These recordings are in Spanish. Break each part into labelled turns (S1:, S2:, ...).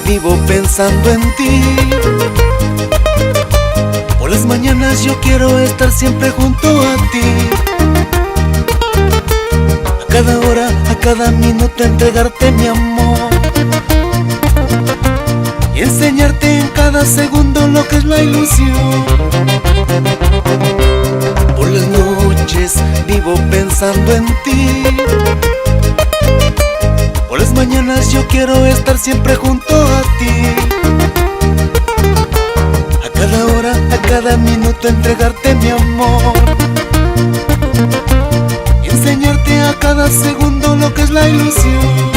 S1: vivo pensando en ti. Por las mañanas yo quiero estar siempre junto a ti. A cada hora, a cada minuto entregarte mi amor y enseñarte en cada segundo lo que es la ilusión. Por las noches vivo pensando en ti. Por las mañanas yo quiero estar siempre junto a ti. A cada hora, a cada minuto entregarte mi amor y enseñarte a cada segundo lo que es la ilusión.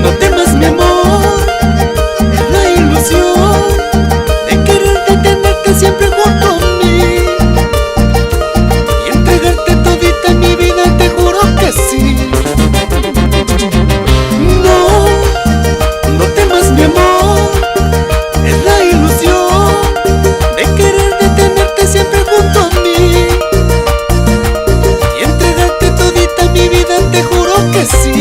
S1: No temas mi amor, es la ilusión de quererte, tenerte siempre junto a mí y entregarte todita mi vida, te juro que sí. No temas mi amor, es la ilusión de quererte, tenerte siempre junto a mí y entregarte todita mi vida, te juro que sí.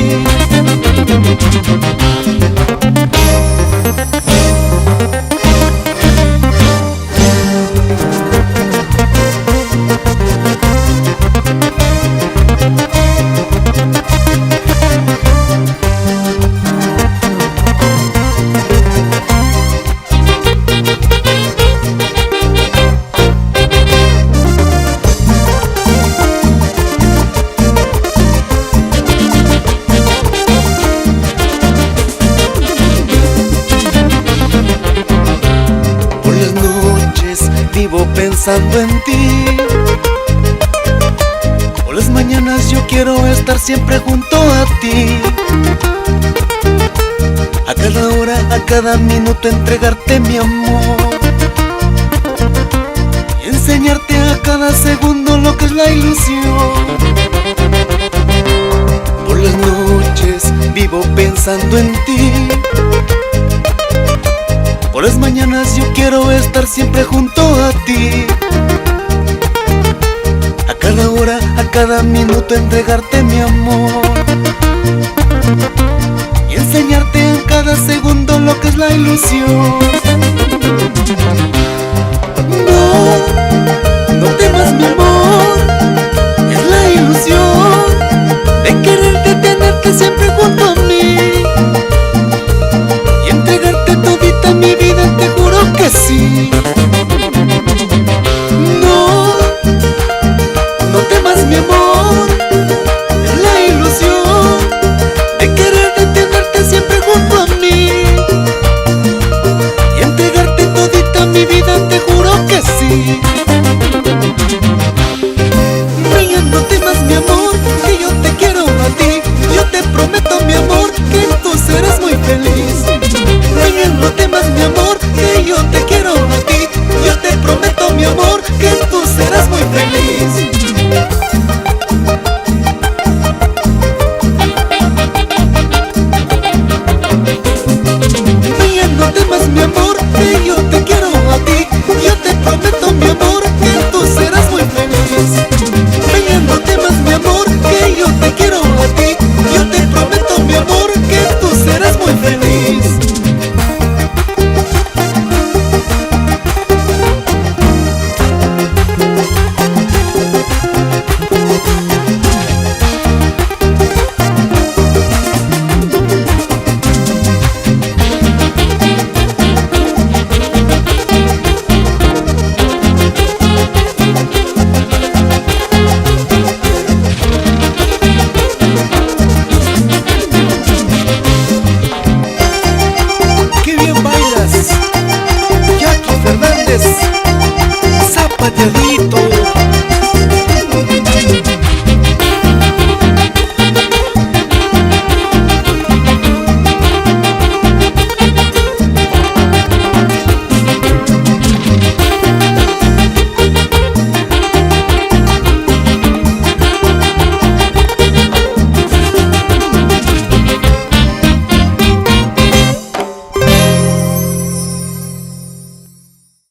S1: Vivo pensando en ti. Por las mañanas yo quiero estar siempre junto a ti. A cada hora, a cada minuto entregarte mi amor y enseñarte a cada segundo lo que es la ilusión. Por las noches vivo pensando en ti. Por las mañanas yo quiero estar siempre junto a ti. A cada hora, a cada minuto entregarte mi amor y enseñarte en cada segundo lo que es la ilusión. No temas mi amor, es la ilusión de quererte, tenerte siempre junto a mí y entregarte todita mi vida, te juro que sí. No temas mi amor, es la ilusión de quererte, tenerte siempre junto a mí y entregarte todita mi vida, te juro que sí. Niña, no temas mi amor, que yo te quiero a ti. Yo te prometo mi amor, que tú serás muy feliz. Niña, no temas mi amor, que yo te quiero a ti. Yo te prometo mi amor, que tú serás muy feliz. Niña, no temas mi amor, que yo te quiero a ti. Yo te prometo mi amor, que tú serás muy feliz. Niña, no temas mi amor, que yo te quiero a ti. Yo te prometo mi amor, que tú serás muy feliz. Zapateadito.